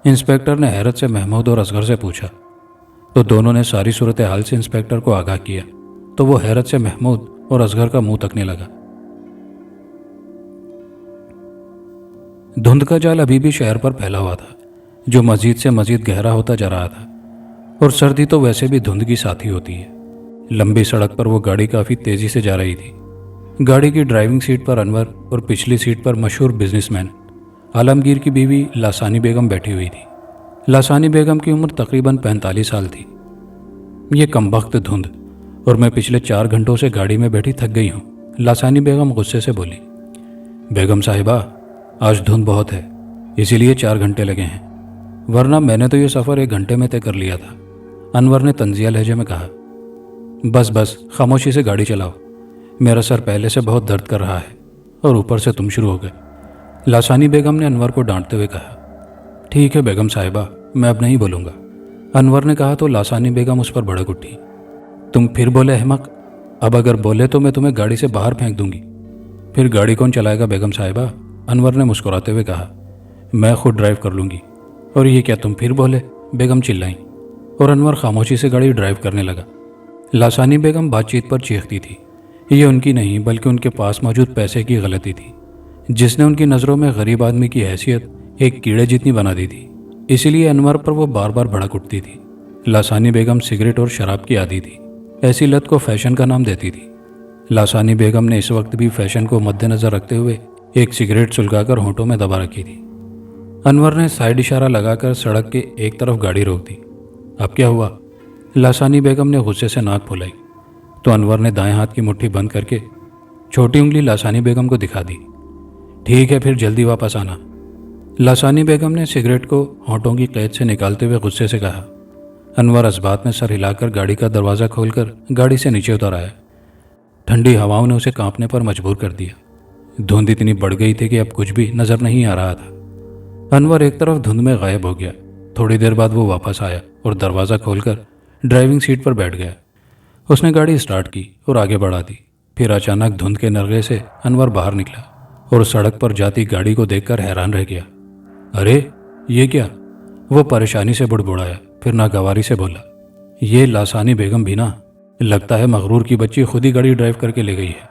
इंस्पेक्टर ने हैरत से महमूद और असगर से पूछा। तो दोनों ने सारी सूरत हाल से इंस्पेक्टर को आगाह किया, तो वो हैरत से महमूद और असगर का मुंह तकने लगा। धुंध का जाल अभी भी शहर पर फैला हुआ था, जो मजीद से मजीद गहरा होता जा रहा था, और सर्दी तो वैसे भी धुंध की साथी होती है। लंबी सड़क पर वो गाड़ी काफ़ी तेज़ी से जा रही थी। गाड़ी की ड्राइविंग सीट पर अनवर और पिछली सीट पर मशहूर बिजनेसमैन आलमगीर की बीवी लासानी बेगम बैठी हुई थी। लासानी बेगम की उम्र तकरीबन 45 साल थी। ये कमबख्त धुंध, और मैं पिछले 4 घंटों से गाड़ी में बैठी थक गई हूँ, लासानी बेगम गुस्से से बोली। बेगम साहिबा, आज धुंध बहुत है, इसीलिए 4 घंटे लगे हैं, वरना मैंने तो ये सफ़र 1 घंटे में तय कर लिया था, अनवर ने तंजिया लहजे में कहा। बस खामोशी से गाड़ी चलाओ, मेरा सर पहले से बहुत दर्द कर रहा है और ऊपर से तुम शुरू हो गए, लासानी बेगम ने अनवर को डांटते हुए कहा। ठीक है बेगम साहिबा, मैं अब नहीं बोलूँगा, अनवर ने कहा तो लासानी बेगम उस पर भड़क उठी। तुम फिर बोले अहमक, अब अगर बोले तो मैं तुम्हें गाड़ी से बाहर फेंक दूंगी। फिर गाड़ी कौन चलाएगा बेगम साहिबा? अनवर ने मुस्कुराते हुए कहा। मैं खुद ड्राइव कर लूँगी। और ये क्या तुम फिर बोले? बेगम चिल्लाई, और अनवर खामोशी से गाड़ी ड्राइव करने लगा। लासानी बेगम बातचीत पर चीखती थी। ये उनकी नहीं बल्कि उनके पास मौजूद पैसे की गलती थी, जिसने उनकी नज़रों में गरीब आदमी की हैसियत एक कीड़े जितनी बना दी थी। इसीलिए अनवर पर वो बार बार भड़क उठती थी। लासानी बेगम सिगरेट और शराब की आदी थी। ऐसी लत को फैशन का नाम देती थी। लासानी बेगम ने इस वक्त भी फैशन को मद्देनज़र रखते हुए एक सिगरेट सुलगाकर होंठों में दबा रखी थी। अनवर ने साइड इशारा लगाकर सड़क के एक तरफ गाड़ी रोक दी। अब क्या हुआ? लासानी बेगम ने गुस्से से नाक फुलाई। तो अनवर ने दाएं हाथ की मुट्ठी बंद करके छोटी उंगली लासानी बेगम को दिखा दी। ठीक है, फिर जल्दी वापस आना। लासानी बेगम ने सिगरेट को होंठों की कैद से निकालते हुए गुस्से से कहा। अनवर इस्बात में सर हिलाकर गाड़ी का दरवाज़ा खोलकर गाड़ी से नीचे उतर आया। ठंडी हवाओं ने उसे कांपने पर मजबूर कर दिया। धुंध इतनी बढ़ गई थी कि अब कुछ भी नजर नहीं आ रहा था। अनवर एक तरफ धुंध में गायब हो गया। थोड़ी देर बाद वो वापस आया और दरवाज़ा खोलकर ड्राइविंग सीट पर बैठ गया। उसने गाड़ी स्टार्ट की और आगे बढ़ा दी। फिर अचानक धुंध के नरगे से अनवर बाहर निकला और सड़क पर जाती गाड़ी को देखकर हैरान रह गया। अरे ये क्या? वो परेशानी से बुड़बुड़ाया, फिर नागवारी से बोला, ये लासानी बेगम भी ना, लगता है मगरूर की बच्ची खुद ही गाड़ी ड्राइव करके ले गई है।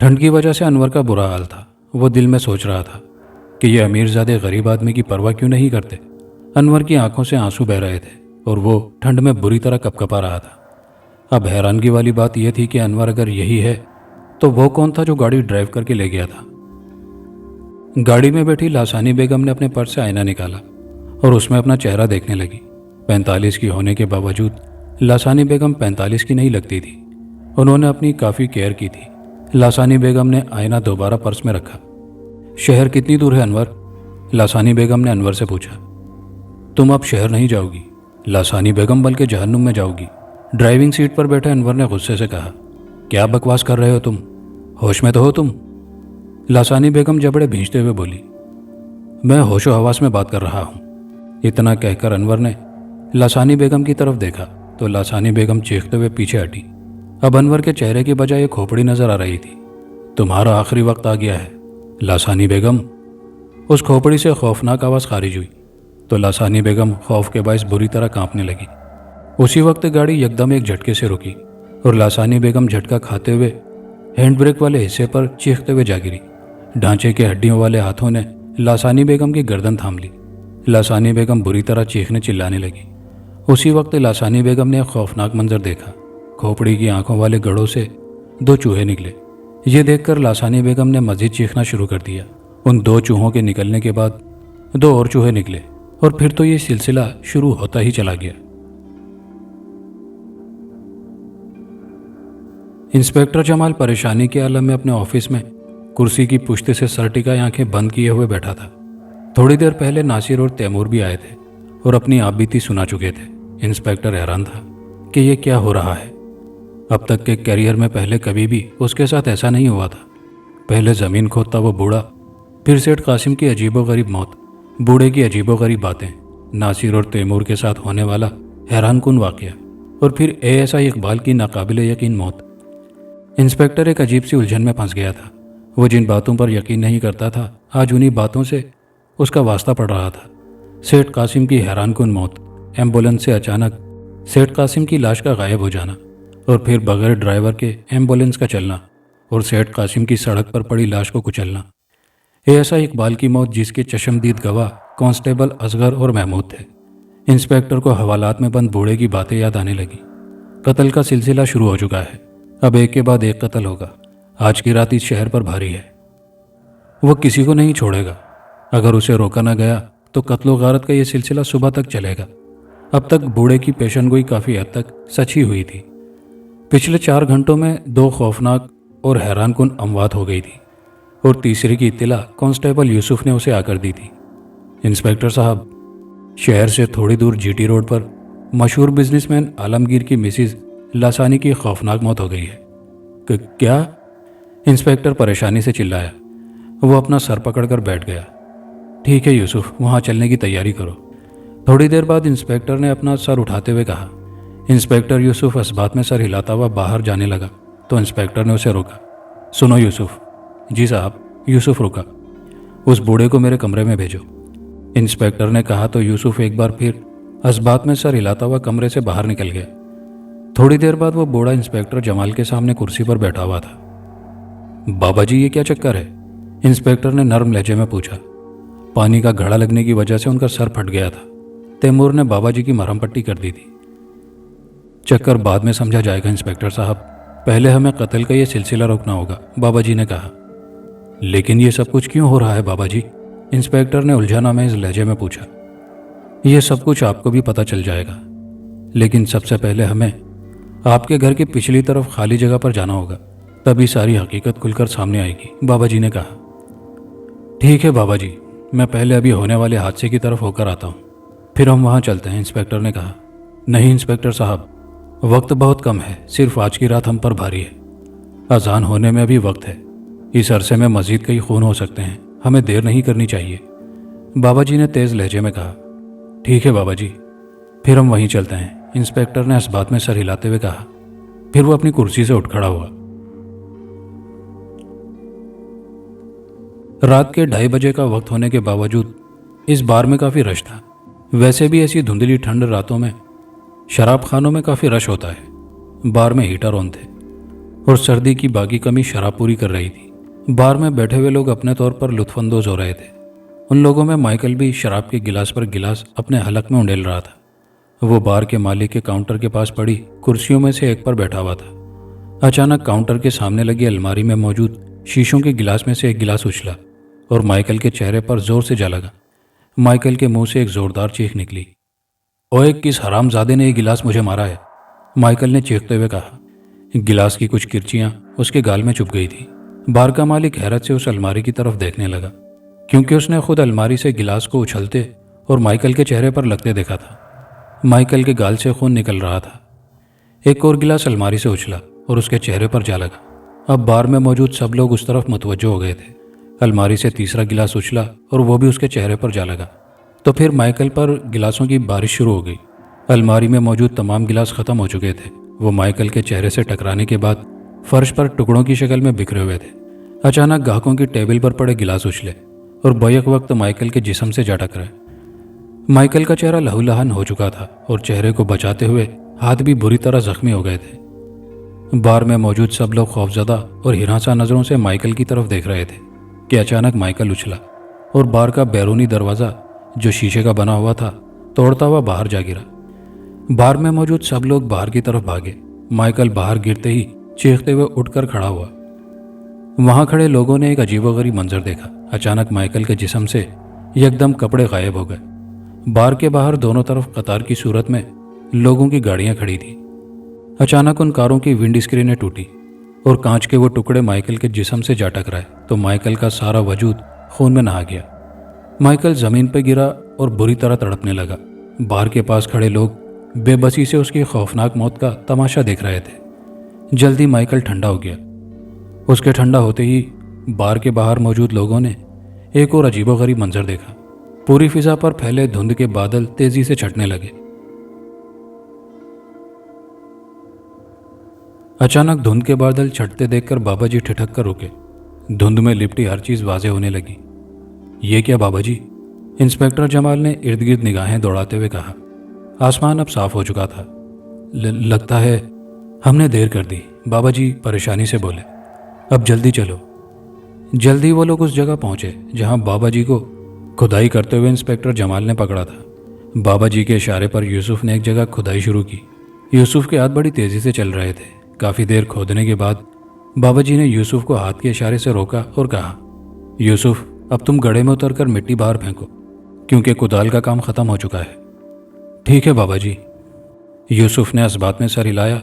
ठंड की वजह से अनवर का बुरा हाल था। वो दिल में सोच रहा था कि ये अमीरजादे गरीब आदमी की परवाह क्यों नहीं करते। अनवर की आंखों से आंसू बह रहे थे और वो ठंड में बुरी तरह कपकपा रहा था। अब हैरानगी वाली बात यह थी कि अनवर अगर यही है तो वो कौन था जो गाड़ी ड्राइव करके ले गया था। गाड़ी में बैठी लासानी बेगम ने अपने पर्स से आईना निकाला और उसमें अपना चेहरा देखने लगी। 45 की होने के बावजूद लासानी बेगम 45 की नहीं लगती थी। उन्होंने अपनी काफ़ी केयर की थी। लासानी बेगम ने आईना दोबारा पर्स में रखा। शहर कितनी दूर है अनवर? लासानी बेगम ने अनवर से पूछा। तुम अब शहर नहीं जाओगी लासानी बेगम, बल्कि जहन्नुम में जाओगी, ड्राइविंग सीट पर बैठे अनवर ने गुस्से से कहा। क्या बकवास कर रहे हो तुम? होश में तो हो तुम? लासानी बेगम जबड़े भींचते हुए बोली। मैं होशो हवास में बात कर रहा हूँ। इतना कहकर अनवर ने लासानी बेगम की तरफ देखा तो लासानी बेगम चीखते हुए पीछे हटी। अब अनवर के चेहरे की बजाय एक खोपड़ी नजर आ रही थी। तुम्हारा आखिरी वक्त आ गया है लासानी बेगम। उस खोपड़ी से खौफनाक आवाज़ खारिज हुई तो लासानी बेगम खौफ के बायस बुरी तरह कांपने लगी। उसी वक्त गाड़ी एकदम एक झटके से रुकी और लासानी बेगम झटका खाते हुए हैंड ब्रेक वाले हिस्से पर चीखते हुए जा गिरी। ढांचे के हड्डियों वाले हाथों ने लासानी बेगम की गर्दन थाम ली। लासानी बेगम बुरी तरह चीखने चिल्लाने लगी। उसी वक्त लासानी बेगम ने एक खौफनाक मंजर देखा। खोपड़ी की आंखों वाले गड़ों से 2 चूहे निकले। ये देखकर लासानी बेगम ने मजीद चीखना शुरू कर दिया। उन 2 चूहों के निकलने के बाद 2 और चूहे निकले और फिर तो ये सिलसिला शुरू होता ही चला गया। इंस्पेक्टर जमाल परेशानी के आलम में अपने ऑफिस में कुर्सी की पुश्ते से सर टिकाए आंखें बंद किए हुए बैठा था। थोड़ी देर पहले नासिर और तैमूर भी आए थे और अपनी आपबीती सुना चुके थे। इंस्पेक्टर हैरान था कि ये क्या हो रहा है। अब तक के करियर में पहले कभी भी उसके साथ ऐसा नहीं हुआ था। पहले ज़मीन खोदता वो बूढ़ा, फिर सेठ कासिम की अजीबोगरीब मौत, बूढ़े की अजीबोगरीब बातें, नासिर और तैमूर के साथ होने वाला हैरानकुन वाक़या और फिर ASI इकबाल की नाकाबिले यकीन मौत। इंस्पेक्टर एक अजीब सी उलझन में फंस गया था। वो जिन बातों पर यकीन नहीं करता था, आज उन्हीं बातों से उसका वास्ता पड़ रहा था। सेठ कासिम की हैरानकुन मौत, एम्बुलेंस से अचानक सेठ कासिम की लाश का गायब हो जाना और फिर बगैर ड्राइवर के एम्बुलेंस का चलना और सेठ कासिम की सड़क पर पड़ी लाश को कुचलना। ASI इकबाल की मौत, जिसके चश्मदीद गवाह कांस्टेबल असगर और महमूद थे। इंस्पेक्टर को हवालात में बंद बूढ़े की बातें याद आने लगी। कत्ल का सिलसिला शुरू हो चुका है। अब एक के बाद एक कत्ल होगा। आज की रात इस शहर पर भारी है। वो किसी को नहीं छोड़ेगा। अगर उसे रोका ना गया तो कत्लो गारत का ये सिलसिला सुबह तक चलेगा। अब तक बूढ़े की पेशनगोई काफ़ी हद तक सच ही हुई थी। पिछले 4 घंटों में 2 खौफनाक और हैरानकुन अमवात हो गई थी और तीसरी की इत्तला कांस्टेबल यूसुफ ने उसे आकर दी थी। इंस्पेक्टर साहब, शहर से थोड़ी दूर GT रोड पर मशहूर बिजनेसमैन आलमगीर की मिसिज लासानी की खौफनाक मौत हो गई है। क्या? इंस्पेक्टर परेशानी से चिल्लाया। वो अपना सर पकड़कर बैठ गया। ठीक है यूसुफ, वहाँ चलने की तैयारी करो। थोड़ी देर बाद इंस्पेक्टर ने अपना सर उठाते हुए कहा। इंस्पेक्टर यूसुफ इस्बात में सर हिलाता हुआ बाहर जाने लगा तो इंस्पेक्टर ने उसे रोका। सुनो यूसुफ। जी साहब। यूसुफ रुका। उस बूढ़े को मेरे कमरे में भेजो, इंस्पेक्टर ने कहा तो यूसुफ एक बार फिर इस्बात में सर हिलाता हुआ कमरे से बाहर निकल गया। थोड़ी देर बाद वो बूढ़ा इंस्पेक्टर जमाल के सामने कुर्सी पर बैठा हुआ था। बाबा जी, ये क्या चक्कर है? इंस्पेक्टर ने नर्म लहजे में पूछा। पानी का घड़ा लगने की वजह से उनका सर फट गया था। तैमूर ने बाबा जी की मरहम पट्टी कर दी थी। चक्कर बाद में समझा जाएगा इंस्पेक्टर साहब, पहले हमें कत्ल का ये सिलसिला रोकना होगा, बाबा जी ने कहा। लेकिन ये सब कुछ क्यों हो रहा है बाबा जी? इंस्पेक्टर ने उलझना में इस लहजे में पूछा। यह सब कुछ आपको भी पता चल जाएगा, लेकिन सबसे पहले हमें آپ کے گھر کی پچھلی طرف خالی جگہ پر جانا ہوگا، تبھی ساری حقیقت کھل کر سامنے آئے گی، بابا جی نے کہا۔ ٹھیک ہے بابا جی، میں پہلے ابھی ہونے والے حادثے کی طرف ہو کر آتا ہوں، پھر ہم وہاں چلتے ہیں، انسپکٹر نے کہا۔ نہیں انسپکٹر صاحب، وقت بہت کم ہے، صرف آج کی رات ہم پر بھاری ہے، اذان ہونے میں بھی وقت ہے، اس عرصے میں مزید کئی خون ہو سکتے ہیں، ہمیں دیر نہیں کرنی چاہیے، بابا جی نے تیز لہجے میں کہا۔ ٹھیک ہے بابا جی، پھر ہم وہیں چلتے ہیں، انسپکٹر نے اس بات میں سر ہلاتے ہوئے کہا۔ پھر وہ اپنی کرسی سے اٹھ کھڑا ہوا۔ رات کے 2:30 بجے کا وقت ہونے کے باوجود اس بار میں کافی رش تھا۔ ویسے بھی ایسی دھندلی ٹھنڈ راتوں میں شراب خانوں میں کافی رش ہوتا ہے۔ بار میں ہیٹر آن تھے اور سردی کی باقی کمی شراب پوری کر رہی تھی۔ بار میں بیٹھے ہوئے لوگ اپنے طور پر لطف اندوز ہو رہے تھے۔ ان لوگوں میں مائیکل بھی شراب کے گلاس پر گلاس اپنے حلق میں انڈیل رہا تھا۔ وہ بار کے مالک کے کاؤنٹر کے پاس پڑی کرسیوں میں سے ایک پر بیٹھا ہوا تھا۔ اچانک کاؤنٹر کے سامنے لگی الماری میں موجود شیشوں کے گلاس میں سے ایک گلاس اچھلا اور مائیکل کے چہرے پر زور سے جا لگا۔ مائیکل کے منہ سے ایک زوردار چیخ نکلی۔ اوئے، کس حرام زادے نے یہ گلاس مجھے مارا ہے، مائیکل نے چیختے ہوئے کہا۔ گلاس کی کچھ کرچیاں اس کے گال میں چپ گئی تھی۔ بار کا مالک حیرت سے اس الماری کی طرف دیکھنے لگا، کیونکہ اس نے خود الماری سے گلاس کو اچھلتے اور مائیکل کے چہرے پر لگتے دیکھا تھا۔ مائیکل کے گال سے خون نکل رہا تھا۔ ایک اور گلاس الماری سے اچھلا اور اس کے چہرے پر جا لگا۔ اب بار میں موجود سب لوگ اس طرف متوجہ ہو گئے تھے۔ الماری سے تیسرا گلاس اچھلا اور وہ بھی اس کے چہرے پر جا لگا، تو پھر مائیکل پر گلاسوں کی بارش شروع ہو گئی۔ الماری میں موجود تمام گلاس ختم ہو چکے تھے۔ وہ مائیکل کے چہرے سے ٹکرانے کے بعد فرش پر ٹکڑوں کی شکل میں بکھرے ہوئے تھے۔ اچانک گاہکوں کی ٹیبل پر پڑے گلاس اچھلے اور بیک وقت مائیکل کے جسم سے جا ٹکرائے۔ مائیکل کا چہرہ لہو لہان ہو چکا تھا اور چہرے کو بچاتے ہوئے ہاتھ بھی بری طرح زخمی ہو گئے تھے۔ بار میں موجود سب لوگ خوفزدہ اور ہراساں نظروں سے مائیکل کی طرف دیکھ رہے تھے کہ اچانک مائیکل اچھلا اور بار کا بیرونی دروازہ جو شیشے کا بنا ہوا تھا توڑتا ہوا باہر جا گرا۔ بار میں موجود سب لوگ باہر کی طرف بھاگے۔ مائیکل باہر گرتے ہی چیختے ہوئے اٹھ کر کھڑا ہوا۔ وہاں کھڑے لوگوں نے ایک عجیب و غریب منظر دیکھا۔ اچانک مائیکل کے جسم سے یکدم کپڑے غائب ہو گئے۔ بار کے باہر دونوں طرف قطار کی صورت میں لوگوں کی گاڑیاں کھڑی تھیں۔ اچانک ان کاروں کی ونڈ اسکرینیں ٹوٹی اور کانچ کے وہ ٹکڑے مائیکل کے جسم سے جا ٹکرائے تو مائیکل کا سارا وجود خون میں نہا گیا۔ مائیکل زمین پہ گرا اور بری طرح تڑپنے لگا۔ بار کے پاس کھڑے لوگ بے بسی سے اس کی خوفناک موت کا تماشا دیکھ رہے تھے۔ جلدی مائیکل ٹھنڈا ہو گیا۔ اس کے ٹھنڈا ہوتے ہی بار کے باہر موجود لوگوں نے ایک اور عجیب و غریب منظر دیکھا۔ پوری فضا پر پھیلے دھند کے بادل تیزی سے چھٹنے لگے۔ اچانک دھند کے بادل چھٹتے دیکھ کر بابا جی ٹھٹک کر رکے۔ دھند میں لپٹی ہر چیز واضح ہونے لگی۔ یہ کیا بابا جی؟ انسپکٹر جمال نے ارد گرد نگاہیں دوڑاتے ہوئے کہا۔ آسمان اب صاف ہو چکا تھا۔ لگتا ہے ہم نے دیر کر دی، بابا جی پریشانی سے بولے۔ اب جلدی چلو۔ جلدی وہ لوگ اس جگہ پہنچے جہاں بابا جی کو کھدائی کرتے ہوئے انسپکٹر جمال نے پکڑا تھا۔ بابا جی کے اشارے پر یوسف نے ایک جگہ کھدائی شروع کی۔ یوسف کے ہاتھ بڑی تیزی سے چل رہے تھے۔ کافی دیر کھودنے کے بعد بابا جی نے یوسف کو ہاتھ کے اشارے سے روکا اور کہا، یوسف اب تم گڑھے میں اتر کر مٹی باہر پھینکو، کیونکہ کدال کا کام ختم ہو چکا ہے۔ ٹھیک ہے بابا جی۔ یوسف نے اس بات میں سر ہلایا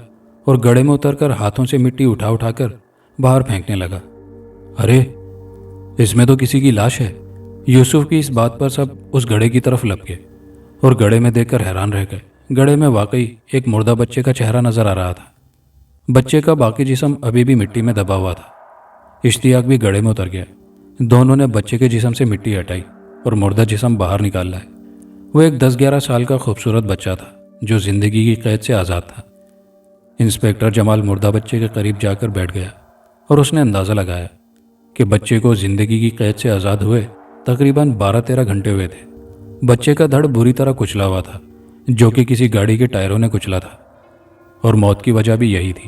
اور گڑھے میں اتر کر ہاتھوں سے مٹی اٹھا اٹھا کر باہر پھینکنے لگا۔ ارے، اس میں تو کسی کی لاش ہے۔ یوسف کی اس بات پر سب اس گڑھے کی طرف لپکے اور گڑھے میں دیکھ کر حیران رہ گئے۔ گڑھے میں واقعی ایک مردہ بچے کا چہرہ نظر آ رہا تھا۔ بچے کا باقی جسم ابھی بھی مٹی میں دبا ہوا تھا۔ اشتیاق بھی گڑھے میں اتر گیا۔ دونوں نے بچے کے جسم سے مٹی ہٹائی اور مردہ جسم باہر نکال لائے۔ وہ ایک 10-11 سال کا خوبصورت بچہ تھا جو زندگی کی قید سے آزاد تھا۔ انسپکٹر جمال مردہ بچے کے قریب جا کر بیٹھ گیا اور اس نے اندازہ لگایا کہ بچے کو زندگی کی قید سے آزاد ہوئے تقریباً 12-13 گھنٹے ہوئے تھے۔ بچے کا دھڑ بری طرح کچلا ہوا تھا، جو کہ کسی گاڑی کے ٹائروں نے کچلا تھا، اور موت کی وجہ بھی یہی تھی۔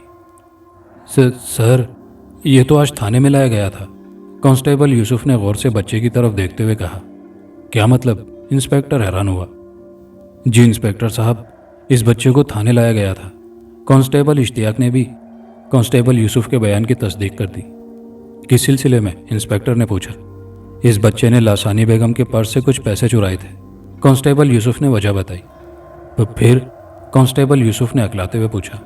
سر، یہ تو آج تھانے میں لایا گیا تھا، کانسٹیبل یوسف نے غور سے بچے کی طرف دیکھتے ہوئے کہا۔ کیا مطلب؟ انسپکٹر حیران ہوا۔ جی انسپکٹر صاحب، اس بچے کو تھانے لایا گیا تھا۔ کانسٹیبل اشتیاق نے بھی کانسٹیبل یوسف کے بیان کی تصدیق کر دی۔ کس سلسلے میں؟ انسپکٹر نے پوچھا۔ اس بچے نے لاسانی بیگم کے پرس سے کچھ پیسے چرائے تھے، کانسٹیبل یوسف نے وجہ بتائی۔ پھر؟ کانسٹیبل یوسف نے اکلاتے ہوئے پوچھا۔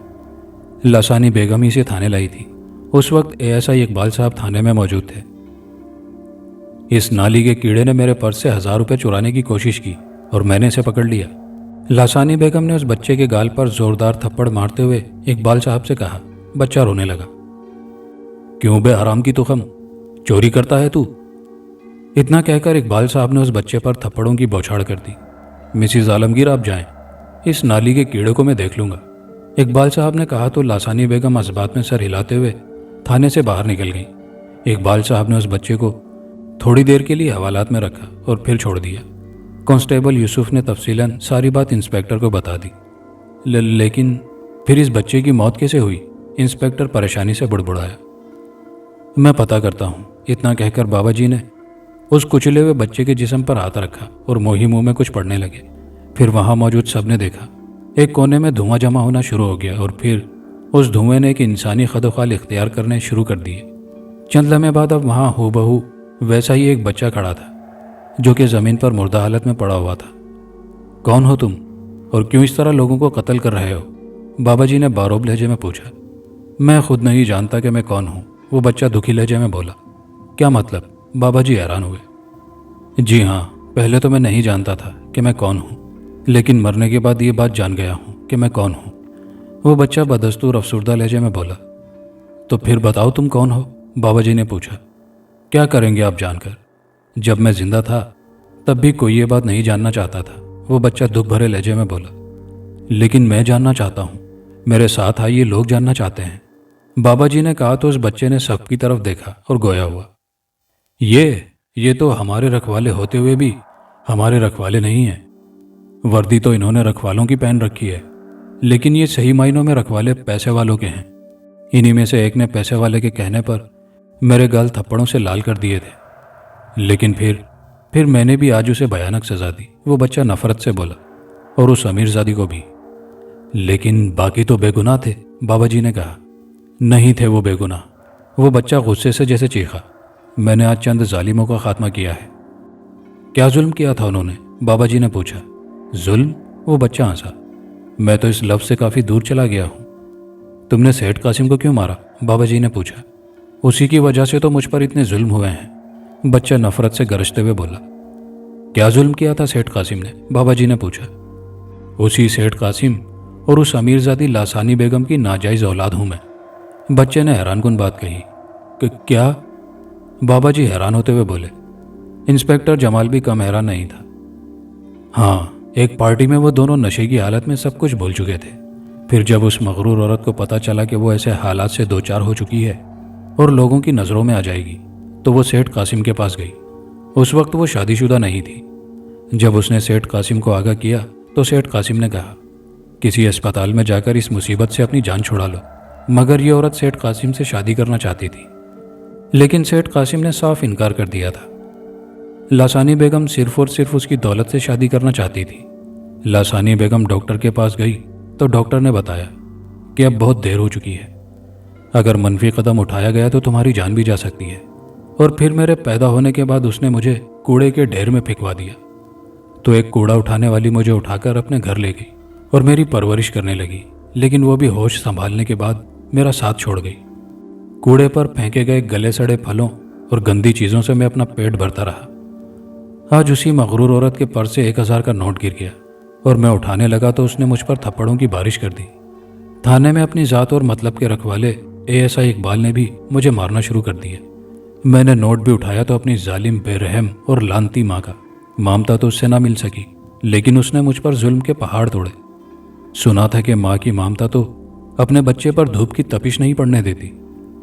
लासानी बेगम ही इसे थाने लाई थी। उस वक्त ASI इकबाल साहब थाने में मौजूद थे। इस नाली के कीड़े ने मेरे पर्स से 1000 रुपये चुराने की कोशिश की और मैंने इसे पकड़ लिया। लासानी बेगम ने उस बच्चे के गाल पर जोरदार थप्पड़ मारते हुए इकबाल साहब से कहा। बच्चा रोने लगा। क्यों बे हराम की तुखम, चोरी करता है तू? इतना कहकर इकबाल साहब ने उस बच्चे पर थप्पड़ों की बौछार कर दी। मिसिज आलमगीर आप जाएं, इस नाली के कीड़े को मैं देख लूंगा, इकबाल साहब ने कहा तो लासानी बेगम इस बात में सर हिलाते हुए थाने से बाहर निकल गई। इकबाल साहब ने उस बच्चे को थोड़ी देर के लिए हवालात में रखा और फिर छोड़ दिया। कांस्टेबल यूसुफ ने तफसीलन सारी बात इंस्पेक्टर को बता दी। लेकिन फिर इस बच्चे की मौत कैसे हुई? इंस्पेक्टर परेशानी से बुड़बुड़ाया। मैं पता करता हूँ, इतना कहकर बाबा जी ने उस कुचले हुए बच्चे के जिस्म पर हाथ रखा और मोही मुंह में कुछ पड़ने लगे। फिर वहां मौजूद सबने देखा, एक कोने में धुआं जमा होना शुरू हो गया और फिर उस धुएं ने एक इंसानी खदोखाल इख्तियार करने शुरू कर दिए। चंद लम्हे बाद अब वहां हूबहू वैसा ही एक बच्चा खड़ा था जो कि ज़मीन पर मुर्दा हालत में पड़ा हुआ था। कौन हो तुम और क्यों इस तरह लोगों को कत्ल कर रहे हो? बाबा जी ने बारोब लहजे में पूछा। मैं खुद नहीं जानता कि मैं कौन हूँ, वो बच्चा दुखी लहजे में बोला। क्या मतलब? बाबा जी हैरान हुए। जी हाँ, पहले तो मैं नहीं जानता था कि मैं कौन हूँ, लेकिन मरने के बाद ये बात जान गया हूँ कि मैं कौन हूँ, वो बच्चा बदस्तूर अफसुर्दा लहजे में बोला। तो फिर बताओ तुम कौन हो? बाबा जी ने पूछा। क्या करेंगे आप जानकर? जब मैं जिंदा था तब भी कोई ये बात नहीं जानना चाहता था, वो बच्चा दुख भरे लहजे में बोला। लेकिन मैं जानना चाहता हूँ, मेरे साथ आइए लोग जानना चाहते हैं, बाबा जी ने कहा तो उस बच्चे ने सब की तरफ देखा और गोया हुआ। ये तो हमारे रखवाले होते हुए भी हमारे रखवाले नहीं हैं। वर्दी तो इन्होंने रखवालों की पहन रखी है, लेकिन ये सही मायनों में रखवाले पैसे वालों के हैं। इन्हीं में से एक ने पैसे वाले के कहने पर मेरे गाल थप्पड़ों से लाल कर दिए थे। लेकिन फिर मैंने भी आज उसे भयानक सजा दी, वो बच्चा नफरत से बोला, और उस अमीरजादी को भी। लेकिन बाकी तो बेगुनाह थे, बाबा जी ने कहा। नहीं थे वो बेगुनाह, वो बच्चा गुस्से से जैसे चीखा। मैंने आज चंद जालिमों का खात्मा किया है। क्या जुल्म किया था उन्होंने? बाबा जी ने पूछा। जुल्म? वो बच्चा हंसा। मैं तो इस लफ्ज़ से काफ़ी दूर चला गया हूँ। तुमने सेठ कासिम को क्यों मारा? बाबा जी ने पूछा। उसी की वजह से तो मुझ पर इतने जुल्म हुए हैं, बच्चा नफरत से गरजते हुए बोला। क्या जुल्म किया था सेठ कासिम ने? बाबा जी ने पूछा। उसी सेठ कासिम और उस अमीरजादी लासानी बेगम की नाजायज़ औलाद हूँ मैं, बच्चे ने हैरानकुन बात कही। क्या? बाबा जी हैरान होते हुए बोले। इंस्पेक्टर जमाल भी कम हैरान नहीं था। हाँ, एक पार्टी में वो दोनों नशे की हालत में सब कुछ भूल चुके थे। फिर जब उस मगरूर औरत को पता चला कि वो ऐसे हालात से दो चार हो चुकी है और लोगों की नज़रों में आ जाएगी, तो वो सेठ कासिम के पास गई। उस वक्त वो शादीशुदा नहीं थी। जब उसने सेठ कासिम को आगाह किया तो सेठ कासिम ने कहा, किसी अस्पताल में जाकर इस मुसीबत से अपनी जान छुड़ा लो। मगर ये औरत सेठ कासिम से शादी करना चाहती थी, लेकिन सेठ कासिम ने साफ इनकार कर दिया था। लासानी बेगम सिर्फ और सिर्फ उसकी दौलत से शादी करना चाहती थी। लासानी बेगम डॉक्टर के पास गई तो डॉक्टर ने बताया कि अब बहुत देर हो चुकी है, अगर मनफी कदम उठाया गया तो तुम्हारी जान भी जा सकती है। और फिर मेरे पैदा होने के बाद उसने मुझे कूड़े के ढेर में फेंकवा दिया। तो एक कूड़ा उठाने वाली मुझे उठाकर अपने घर ले गई और मेरी परवरिश करने लगी, लेकिन वो भी होश संभालने के बाद मेरा साथ छोड़ गई। कूड़े पर फेंके गए गले सड़े फलों और गंदी चीज़ों से मैं अपना पेट भरता रहा। आज उसी मगरूर औरत के पर्स से 1000 का नोट गिर गया और मैं उठाने लगा तो उसने मुझ पर थप्पड़ों की बारिश कर दी। थाने में अपनी ज़ात और मतलब के रखवाले ASI इकबाल ने भी मुझे मारना शुरू कर दिया। मैंने नोट भी उठाया तो अपनी जालिम, बेरहम और लानती माँ का। ममता तो उससे ना मिल सकी, लेकिन उसने मुझ पर जुल्म के पहाड़ तोड़े। सुना था कि माँ की ममता तो अपने बच्चे पर धूप की तपिश नहीं पड़ने देती,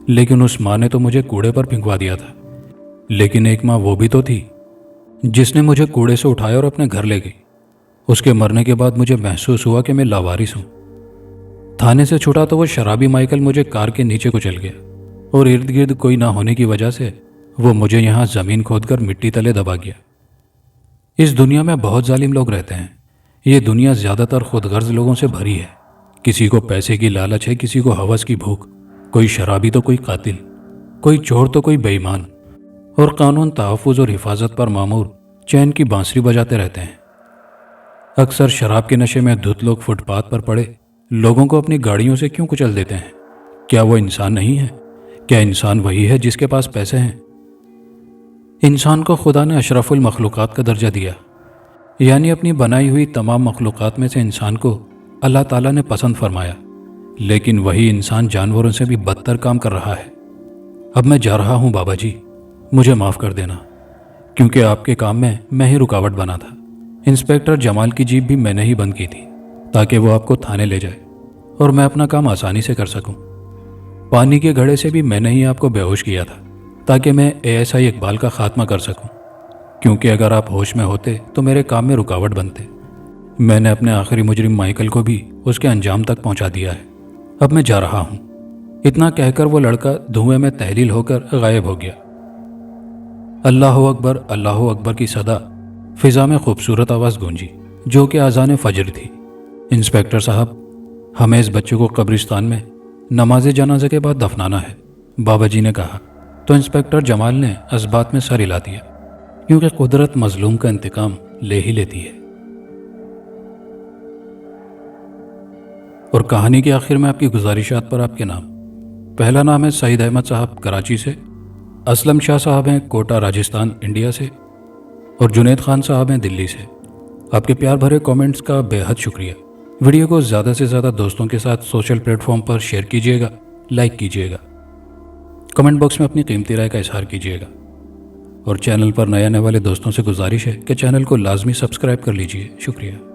लेकिन उस माँ ने तो मुझे कूड़े पर फेंकवा दिया था। लेकिन एक माँ वो भी तो थी जिसने मुझे कूड़े से उठाया और अपने घर ले गई। उसके मरने के बाद मुझे महसूस हुआ कि मैं लावारिस हूँ। थाने से छूटा तो वो शराबी माइकल मुझे कार के नीचे कुचल गया और इर्द गिर्द कोई ना होने की वजह से वो मुझे यहाँ ज़मीन खोदकर मिट्टी तले दबा गया। इस दुनिया में बहुत जालिम लोग रहते हैं। ये दुनिया ज़्यादातर खुदगर्ज लोगों से भरी है। किसी को पैसे की लालच है, किसी को हवस की भूख, कोई शराबी तो कोई कातिल, कोई चोर तो कोई बेईमान, और कानून तहफ़्फ़ुज़ और हिफाजत पर मामूर चैन की बांसुरी बजाते रहते हैं। अक्सर शराब के नशे में धुत लोग फुटपाथ पर पड़े لوگوں کو اپنی گاڑیوں سے کیوں کچل دیتے ہیں؟ کیا وہ انسان نہیں ہے؟ کیا انسان وہی ہے جس کے پاس پیسے ہیں؟ انسان کو خدا نے اشرف المخلوقات کا درجہ دیا، یعنی اپنی بنائی ہوئی تمام مخلوقات میں سے انسان کو اللہ تعالیٰ نے پسند فرمایا، لیکن وہی انسان جانوروں سے بھی بدتر کام کر رہا ہے۔ اب میں جا رہا ہوں بابا جی، مجھے معاف کر دینا، کیونکہ آپ کے کام میں ہی رکاوٹ بنا تھا۔ انسپیکٹر جمال کی جیپ بھی میں نے ہی بند کی تھی تاکہ وہ آپ کو تھانے لے جائے اور میں اپنا کام آسانی سے کر سکوں۔ پانی کے گھڑے سے بھی میں نے ہی آپ کو بے ہوش کیا تھا تاکہ میں ASI اقبال کا خاتمہ کر سکوں، کیونکہ اگر آپ ہوش میں ہوتے تو میرے کام میں رکاوٹ بنتے۔ میں نے اپنے آخری مجرم مائیکل کو بھی اس کے انجام تک پہنچا دیا ہے۔ اب میں جا رہا ہوں۔ اتنا کہہ کر وہ لڑکا دھوئیں میں تحلیل ہو کر غائب ہو گیا۔ اللہ اکبر کی صدا فضا میں خوبصورت آواز گونجی جو کہ اذان فجر تھی۔ انسپیکٹر صاحب، ہمیں اس بچے کو قبرستان میں نماز جنازہ کے بعد دفنانا ہے، بابا جی نے کہا تو انسپیکٹر جمال نے اس بات میں سر ہلا دیا، کیونکہ قدرت مظلوم کا انتقام لے ہی لیتی ہے۔ اور کہانی کے آخر میں آپ کی گزارشات پر آپ کے نام۔ پہلا نام ہے سعید احمد صاحب کراچی سے، اسلم شاہ صاحب ہیں کوٹا راجستھان انڈیا سے، اور جنید خان صاحب ہیں دلی سے۔ آپ کے پیار بھرے کامنٹس کا بے حد شکریہ۔ ویڈیو کو زیادہ سے زیادہ دوستوں کے ساتھ سوشل پلیٹ فارم پر شیئر کیجیے گا، لائک کیجیے گا، کمنٹ باکس میں اپنی قیمتی رائے کا اظہار کیجیے گا، اور چینل پر نئے آنے والے دوستوں سے گزارش ہے کہ چینل کو لازمی سبسکرائب کر لیجیے۔ شکریہ۔